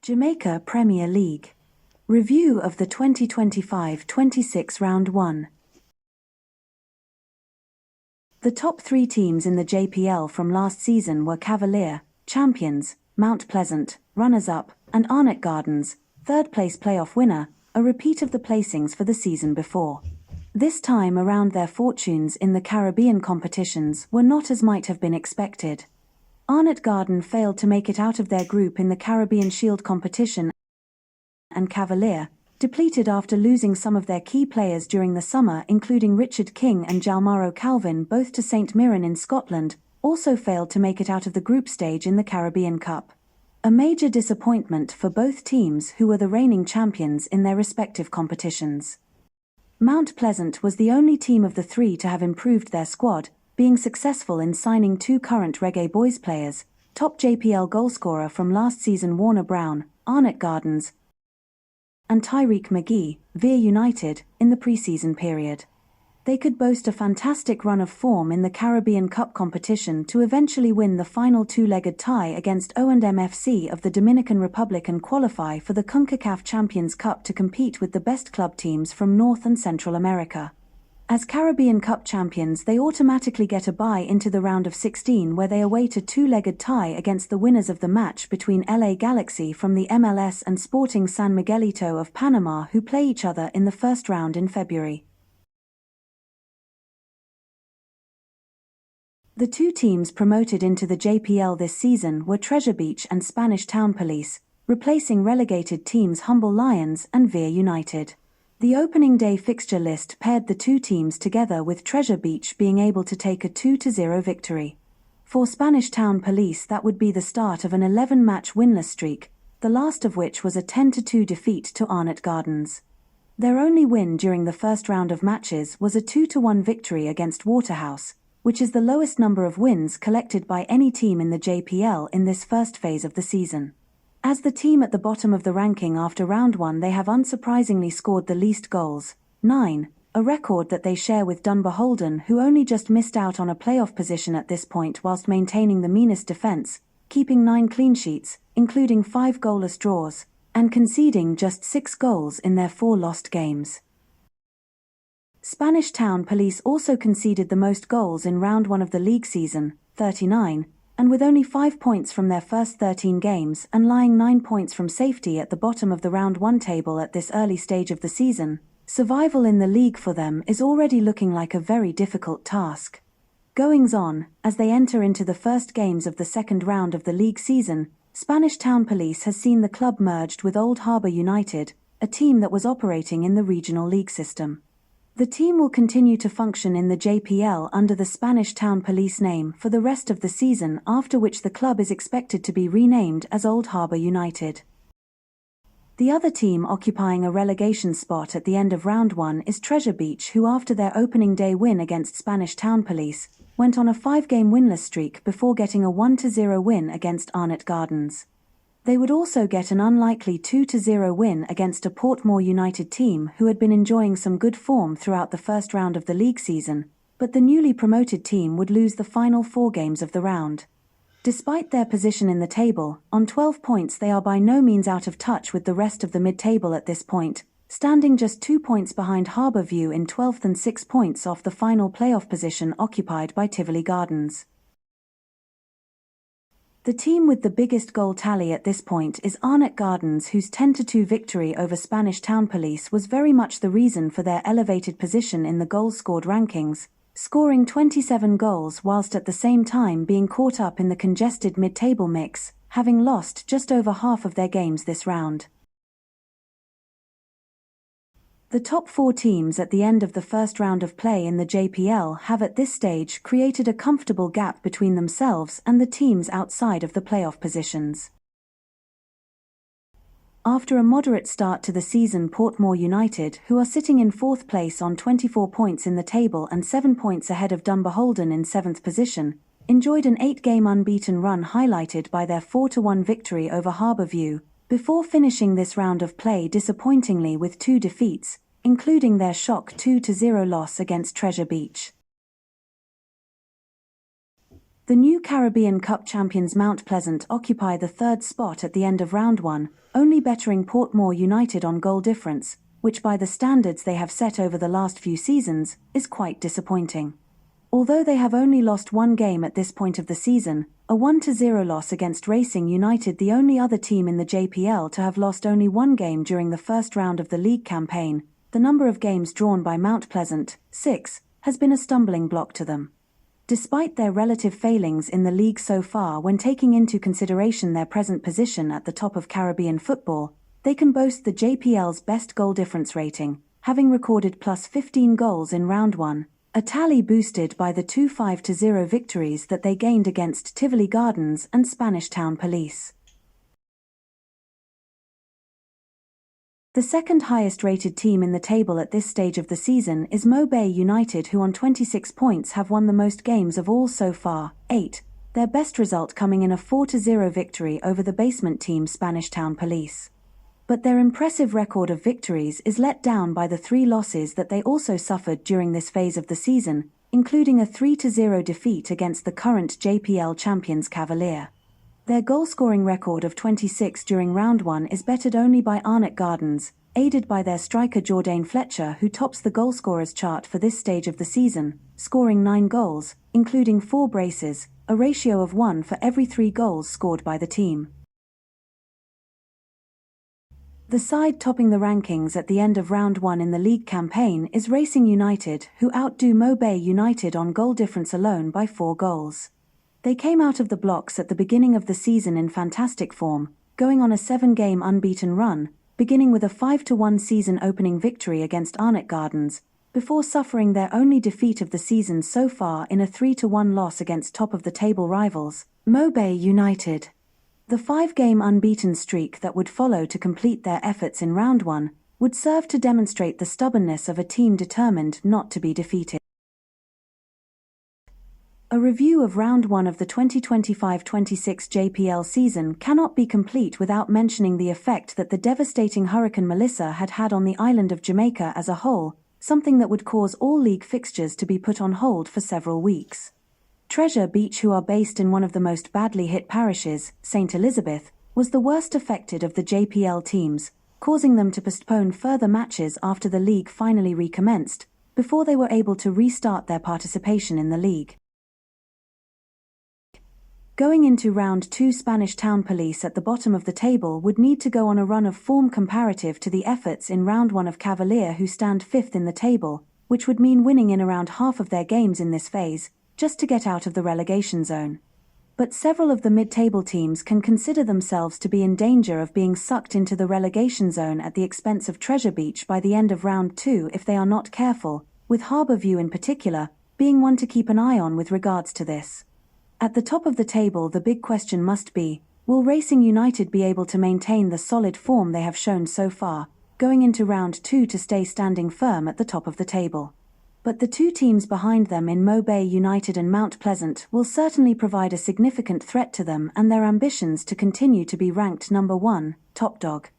Jamaica Premier League. Review of the 2025-26 Round 1. The top three teams in the JPL from last season were Cavalier, champions, Mount Pleasant, runners-up, and Arnott Gardens, third-place playoff winner, a repeat of the placings for the season before. This time around their fortunes in the Caribbean competitions were not as might have been expected. Arnott Garden failed to make it out of their group in the Caribbean Shield competition, and Cavalier, depleted after losing some of their key players during the summer including Richard King and Jalmaro Calvin both to St Mirren in Scotland, also failed to make it out of the group stage in the Caribbean Cup. A major disappointment for both teams who were the reigning champions in their respective competitions. Mount Pleasant was the only team of the three to have improved their squad, being successful in signing two current Reggae Boys players, top JPL goalscorer from last season Warner Brown, Arnott Gardens, and Tyreek McGee, Veer United, in the pre-season period. They could boast a fantastic run of form in the Caribbean Cup competition to eventually win the final two-legged tie against O&M FC of the Dominican Republic and qualify for the CONCACAF Champions Cup to compete with the best club teams from North and Central America. As Caribbean Cup champions, they automatically get a bye into the round of 16 where they await a two-legged tie against the winners of the match between LA Galaxy from the MLS and Sporting San Miguelito of Panama, who play each other in the first round in February. The two teams promoted into the JPL this season were Treasure Beach and Spanish Town Police, replacing relegated teams Humble Lions and Veer United. The opening day fixture list paired the two teams together, with Treasure Beach being able to take a 2-0 victory. For Spanish Town Police, that would be the start of an 11-match winless streak, the last of which was a 10-2 defeat to Arnott Gardens. Their only win during the first round of matches was a 2-1 victory against Waterhouse, which is the lowest number of wins collected by any team in the JPL in this first phase of the season. As the team at the bottom of the ranking after round 1, they have unsurprisingly scored the least goals, 9, a record that they share with Dunbar Holden, who only just missed out on a playoff position at this point whilst maintaining the meanest defence, keeping 9 clean sheets, including 5 goalless draws, and conceding just 6 goals in their 4 lost games. Spanish Town Police also conceded the most goals in round 1 of the league season, 39, and with only 5 points from their first 13 games and lying 9 points from safety at the bottom of the round 1 table at this early stage of the season, survival in the league for them is already looking like a very difficult task. Goings on, as they enter into the first games of the second round of the league season, Spanish Town Police has seen the club merged with Old Harbour United, a team that was operating in the regional league system. The team will continue to function in the JPL under the Spanish Town Police name for the rest of the season, after which the club is expected to be renamed as Old Harbour United. The other team occupying a relegation spot at the end of round 1 is Treasure Beach, who after their opening day win against Spanish Town Police, went on a 5-game winless streak before getting a 1-0 win against Arnott Gardens. They would also get an unlikely 2-0 win against a Portmore United team who had been enjoying some good form throughout the first round of the league season, but the newly promoted team would lose the final 4 games of the round. Despite their position in the table, on 12 points, they are by no means out of touch with the rest of the mid-table at this point, standing just 2 points behind Harbourview in 12th and 6 points off the final playoff position occupied by Tivoli Gardens. The team with the biggest goal tally at this point is Arnott Gardens, whose 10-2 victory over Spanish Town Police was very much the reason for their elevated position in the goals scored rankings, scoring 27 goals whilst at the same time being caught up in the congested mid-table mix, having lost just over half of their games this round. The top 4 teams at the end of the first round of play in the JPL have at this stage created a comfortable gap between themselves and the teams outside of the playoff positions. After a moderate start to the season, Portmore United, who are sitting in 4th place on 24 points in the table and 7 points ahead of Dunbar Holden in 7th position, enjoyed an 8-game unbeaten run highlighted by their 4-1 victory over Harbourview, before finishing this round of play disappointingly with 2 defeats, including their shock 2-0 loss against Treasure Beach. The new Caribbean Cup champions Mount Pleasant occupy the third spot at the end of round one, only bettering Portmore United on goal difference, which by the standards they have set over the last few seasons, is quite disappointing. Although they have only lost one game at this point of the season, a 1-0 loss against Racing United, the only other team in the JPL to have lost only one game during the first round of the league campaign, the number of games drawn by Mount Pleasant, 6, has been a stumbling block to them. Despite their relative failings in the league so far when taking into consideration their present position at the top of Caribbean football, they can boast the JPL's best goal difference rating, having recorded plus 15 goals in round one, a tally boosted by the 2-5-0 victories that they gained against Tivoli Gardens and Spanish Town Police. The second highest rated team in the table at this stage of the season is Mo Bay United, who on 26 points have won the most games of all so far, 8, their best result coming in a 4-0 victory over the basement team Spanish Town Police. But their impressive record of victories is let down by the 3 losses that they also suffered during this phase of the season, including a 3-0 defeat against the current JPL champions Cavalier. Their goal-scoring record of 26 during round one is bettered only by Arnott Gardens, aided by their striker Jourdain Fletcher, who tops the goalscorers chart for this stage of the season, scoring 9 goals, including 4 braces, a ratio of 1 for every 3 goals scored by the team. The side topping the rankings at the end of round one in the league campaign is Racing United, who outdo Mo Bay United on goal difference alone by 4 goals. They came out of the blocks at the beginning of the season in fantastic form, going on a 7-game unbeaten run, beginning with a 5-1 season opening victory against Arnott Gardens, before suffering their only defeat of the season so far in a 3-1 loss against top-of-the-table rivals, Mo Bay United. The 5-game unbeaten streak that would follow to complete their efforts in round one would serve to demonstrate the stubbornness of a team determined not to be defeated. A review of round one of the 2025-26 JPL season cannot be complete without mentioning the effect that the devastating Hurricane Melissa had on the island of Jamaica as a whole, something that would cause all league fixtures to be put on hold for several weeks. Treasure Beach, who are based in one of the most badly hit parishes, St. Elizabeth, was the worst affected of the JPL teams, causing them to postpone further matches after the league finally recommenced, before they were able to restart their participation in the league. Going into round two, Spanish Town Police at the bottom of the table would need to go on a run of form comparative to the efforts in round one of Cavalier, who stand 5th in the table, which would mean winning in around half of their games in this phase, just to get out of the relegation zone. But several of the mid-table teams can consider themselves to be in danger of being sucked into the relegation zone at the expense of Treasure Beach by the end of round two if they are not careful, with Harbourview in particular being one to keep an eye on with regards to this. At the top of the table, the big question must be, will Racing United be able to maintain the solid form they have shown so far, going into round two to stay standing firm at the top of the table? But the two teams behind them in Mo Bay United and Mount Pleasant will certainly provide a significant threat to them and their ambitions to continue to be ranked number one, top dog.